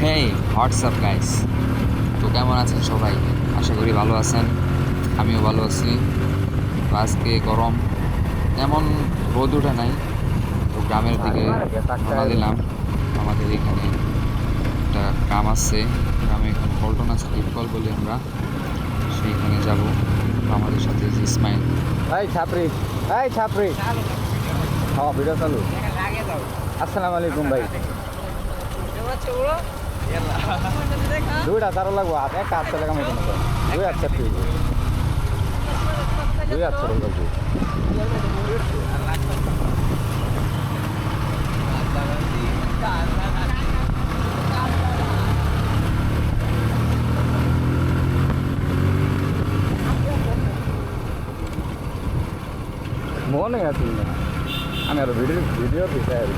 হেই WhatsApp guys, তো কেমন আছেন সবাই? আশা করি ভালো আছেন, আমিও ভালো আছি। তো আজকে গরম, তেমন রোদ ওঠে নাই, তো গ্রামের দিকে রওনা দিলাম। আমাদের এখানে একটা গ্রাম আছে, গ্রামে এখানে পল্টন আছে, ডিপকল বলি আমরা, সেইখানে যাব। তো আমাদের সাথে যে ইসমাইল। এই ছাপরি, এই ছাপরি, হ্যাঁ ভিডিও চালু। আসসালামু আলাইকুম ভাই। দুইটা তারও লাগবো, হাত একটা হাত চলে কামাই কোনো দুই হাত ছাপরি, দুই হাত চলে লাগবে। মনে আছে না, আমি আরো ভিডিও দিতে পারি।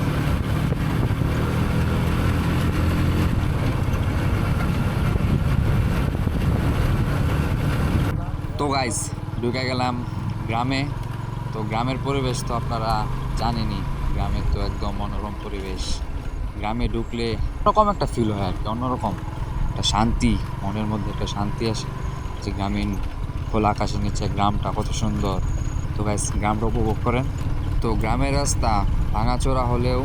তো গাইস, ঢুকে গেলাম গ্রামে। তো গ্রামের পরিবেশ তো আপনারা জানেনই, গ্রামের তো একদম মনোরম পরিবেশ। গ্রামে ঢুকলে অন্যরকম একটা ফিল হয় আর কি, অন্যরকম একটা শান্তি, মনের মধ্যে একটা শান্তি আসে যে গ্রামীণ খোলা আকাশের নিচে গ্রামটা কত সুন্দর। তো গাইস, গ্রামটা উপভোগ করেন। তো গ্রামের রাস্তা ভাঙাচোরা হলেও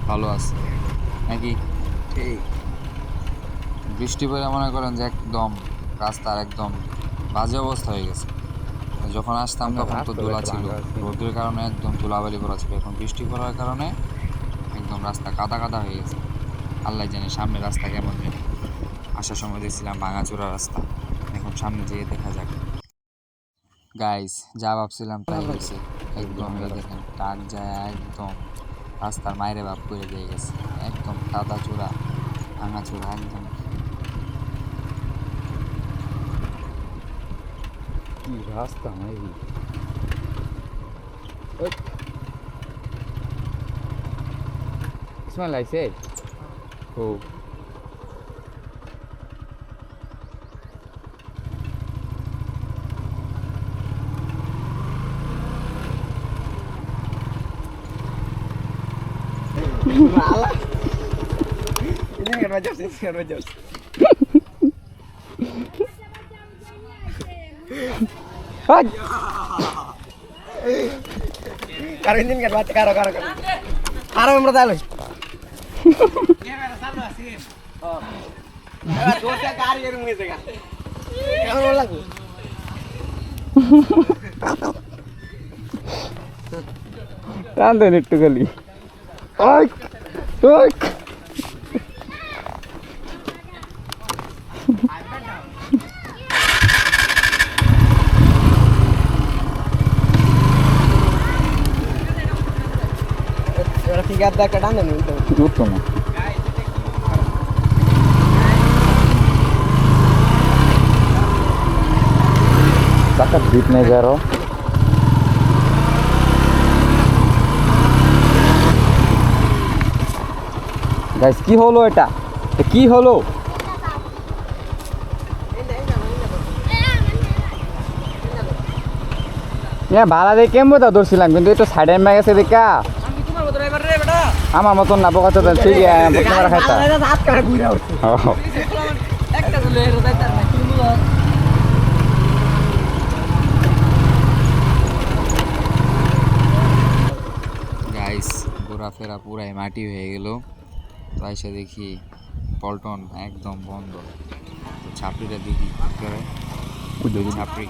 ভালো আছে নাকি? ঠিক, বৃষ্টি পড়ে মনে করেন যে একদম রাস্তার একদম বাজে অবস্থা হয়ে গেছে। যখন আসতাম তখন তো ধুলা ছিল, রোদের কারণে একদম ধুলাবালি করা ছিল। এখন বৃষ্টি পড়ার কারণে একদম রাস্তা কাদা কাদা হয়ে গেছে। আল্লাহ জানে সামনে রাস্তা কেমন যায়। আসার সময় দেখছিলাম ভাঙাচোরা রাস্তা, এখন সামনে যেয়ে দেখা যাক। গাইস, যা ভাবছিলাম তাই হয়েছে। একদম এই দেখেন ট্রাক যায় একদম রাস্তার মাইরে বাপ করে দিয়ে গেছে, একদম কাদা চূড়া ভাঙাচোরা একদম। কি রাস্তা মাইরি, ইসমাইল আইছে। ও ini kan wajib sih, kan wajib. Hai. Karo ini kan wajib karo. Karo nomor talo. Kamera salu asin. Oh. Ewa dosa kari yang mengisi kan. Kamu lagu. Tanda nih tuh kali. Oi. Oi. Ada kadang nih itu. Betul mah. Sakat beat nih Zero. Guys, কি হলো এটা? কি হলো? ভাড়া দিয়ে কেমন তো ধরছিলাম, কিন্তু একটু সাইডে মে গেছে দেখা। আমার মতন না বোকা তো ঠিক আছে খাইতা। গাইস, ঘোরাফেরা পুরাই মাটি হয়ে গেল। তো এসে দেখি পল্টন একদম বন্ধ। তো ছাপড়িটা দেখি করে ছাপড়ি।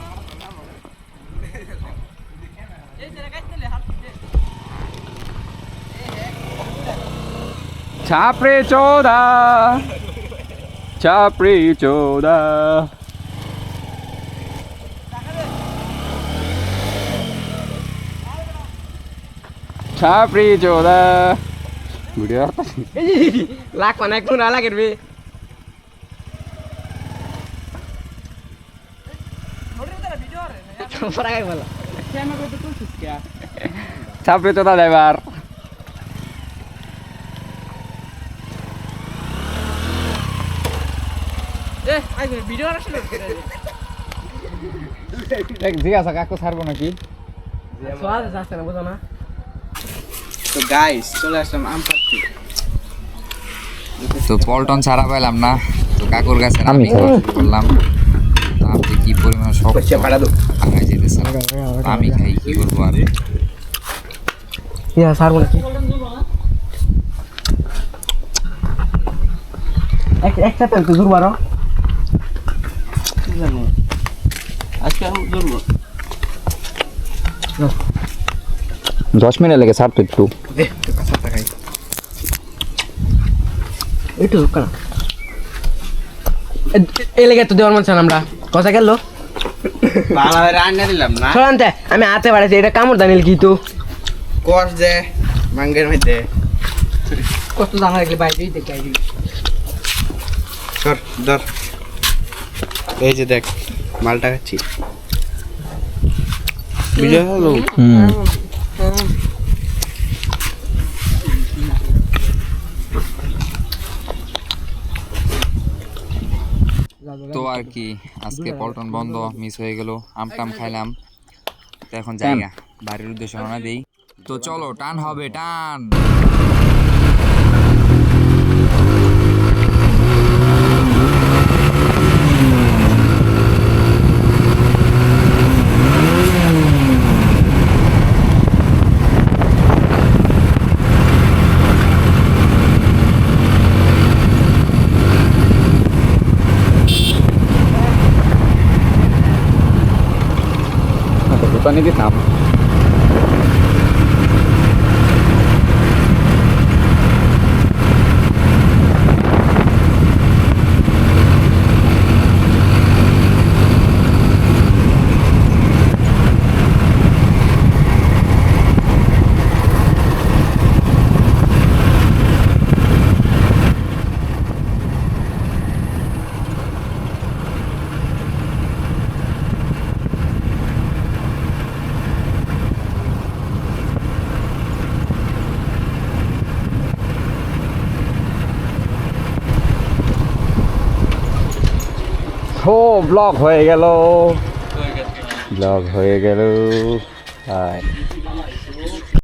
ছাপড়ি চোদা, ছাপড়ি চোদা। ছাপড়ি চোদা ভিডিও লাখ মানে কোন লাগে রে ছাপড়ি চোদা ড্রাইভার। জিজ্ঞাসা কাকু ছাড়বো নাকি? তো গাইস, চলে আসলাম আম পাড়তে। তো পল্টন ছাড়া পাইলাম না, তো কাকুর কাছে আমি আমি খাই। করলাম। তো আপনি কি পরিমাণ শক্ত কইছে পাড়া দাও আগায় যেতেছে, আমি খাই কি করবো আর। ইয়া সারবো নাকি একটা তো জোর মারো আজকে আমি জোর 10 মিনিট লেগে ছাড়তো একটু। দে কাঁচা খাই একটু জোর না এই লেগে তো দেওয়ার মন চান আমরা কথা গেল বাংলা রান্না দিলাম না শোনান্তে আমি হাতে বাড়াইছি এটা কামড় দানিল কি তো কষ যে মাঙ্গের মধ্যে কত জানা রাখলে বাইরেই দেখাই দিই ধর ধর এই যে দেখ মালটা খাচ্ছি বুঝে হলো তো আর কি আজকে পল্টন বন্ধ, মিস হয়ে গেল। আমটাম খাইলাম, তো এখন জায়গা বাড়ির উদ্দেশ্যে রওনা দেই। তো চলো, টান হবে, টান। দোকানে দিতাম। ও ব্লক হয়ে গেল, ব্লক হয়ে গেল। হাই